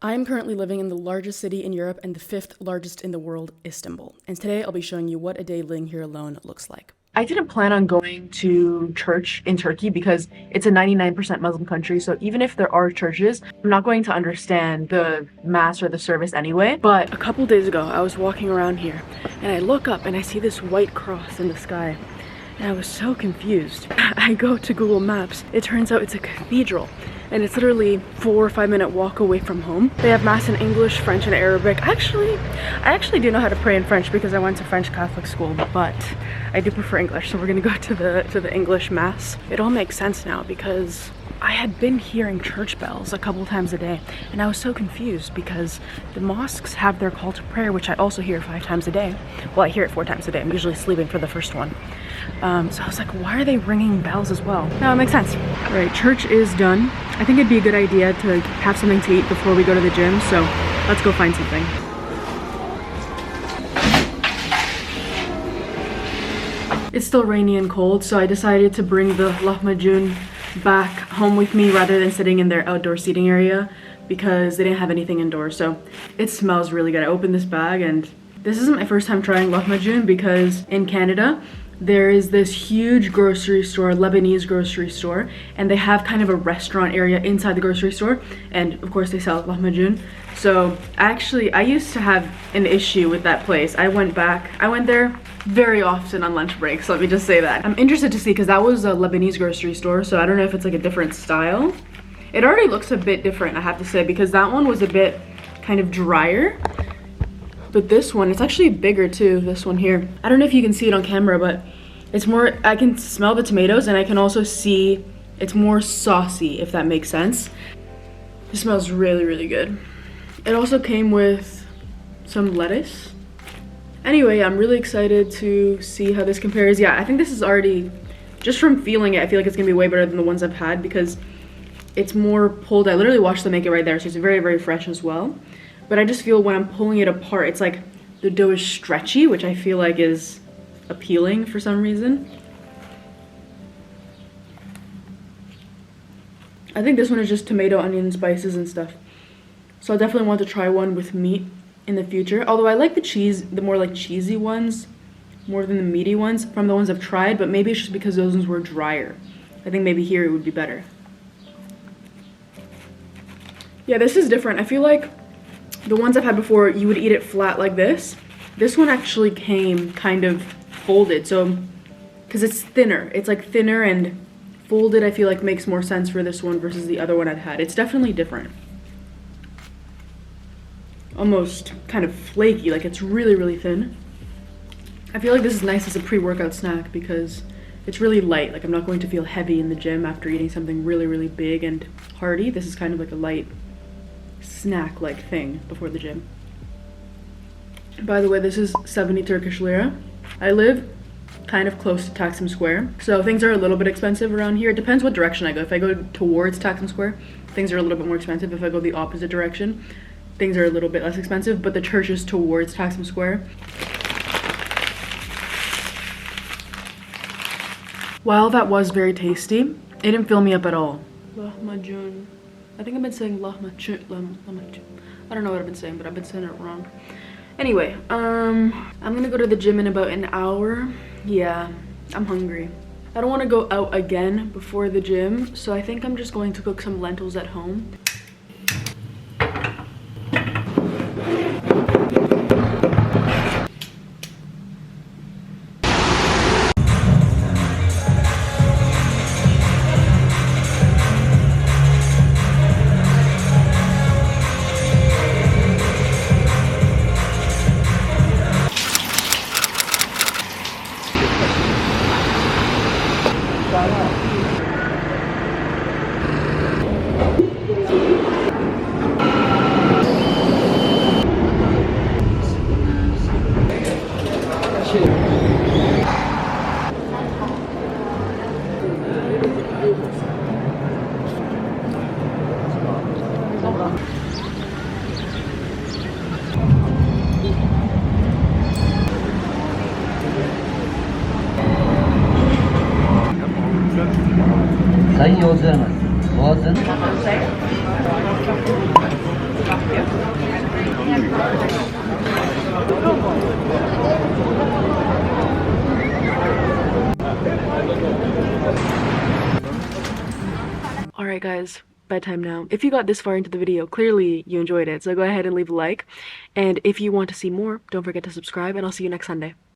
I am currently living in the largest city in Europe and the fifth largest in the world, Istanbul. And today I'll be showing you what a day living here alone looks like. I didn't plan on going to church in Turkey because it's a 99% Muslim country. So even if there are churches, I'm not going to understand the mass or the service anyway. But A couple days ago, I was walking around here and I look up and I see this white cross in the sky. And I was so confused. I go to Google Maps. It turns out it's a cathedral. And it's literally 4 or 5 minute walk away from home. They have mass in English, French, and Arabic. I actually do know how to pray in French because I went to French Catholic school, but I do prefer English, so we're gonna go to the English mass. It all makes sense now because I had been hearing church bells a couple times a day, and I was so confused because the mosques have their call to prayer, which I also hear 5 times a day. Well, I hear it 4 times a day. I'm usually sleeping for the first one. So I was like, why are they ringing bells as well? Now it makes sense. All right, church is done. I think it'd be a good idea to have something to eat before we go to the gym, so let's go find something. It's still rainy and cold, so I decided to bring the lahmacun back home with me rather than sitting in their outdoor seating area because they didn't have anything indoors. So it smells really good. I opened this bag and this isn't my first time trying lahmacun because in Canada, there is this huge grocery store, Lebanese grocery store, and they have kind of a restaurant area inside the grocery store, and of course they sell lahmacun. So I used to have an issue with that place. I went there very often on lunch breaks, so let me just say that. I'm interested to see because that was a Lebanese grocery store, so I don't know if it's like a different style. It already looks a bit different, I have to say, because that one was a bit kind of drier. But this one, it's actually bigger too, this one here. I don't know if you can see it on camera, but it's more, I can smell the tomatoes and I can also see it's more saucy, if that makes sense. It smells really, really good. It also came with some lettuce. Anyway, I'm really excited to see how this compares. Yeah, I think this is already, just from feeling it, I feel like it's gonna be way better than the ones I've had because it's more pulled. I literally watched them make it right there, so it's very, very fresh as well. But I just feel when I'm pulling it apart, it's like the dough is stretchy, which I feel like is appealing for some reason. I think this one is just tomato, onion, spices, and stuff. So I definitely want to try one with meat in the future. Although I like the cheese, the more like cheesy ones, more than the meaty ones from the ones I've tried, but maybe it's just because those ones were drier. I think maybe here it would be better. Yeah, this is different. I feel like the ones I've had before, you would eat it flat like this. This one actually came kind of folded, so, because it's thinner. It's like thinner and folded, I feel like makes more sense for this one versus the other one I've had. It's definitely different. Almost kind of flaky, like it's really, really thin. I feel like this is nice as a pre-workout snack because it's really light. Like I'm not going to feel heavy in the gym after eating something really, really big and hearty. This is kind of like a light snack-like thing before the gym. By the way, this is 70 Turkish lira. I live kind of close to Taksim Square, so things are a little bit expensive around here. It depends what direction I go. If I go towards Taksim Square, things are a little bit more expensive. If I go the opposite direction, things are a little bit less expensive, but the church is towards Taksim Square. While that was very tasty, it didn't fill me up at all. Lahmacun. I think I've been saying lahmacun. I don't know what I've been saying, but I've been saying it wrong. Anyway, I'm gonna go to the gym in about an hour. Yeah, I'm hungry. I don't want to go out again before the gym, so I think I'm just going to cook some lentils at home. Sayın yolcularımız, Boğaz'ın Alright guys, bedtime now. If you got this far into the video, clearly you enjoyed it, so go ahead and leave a like. And if you want to see more, don't forget to subscribe, and I'll see you next Sunday.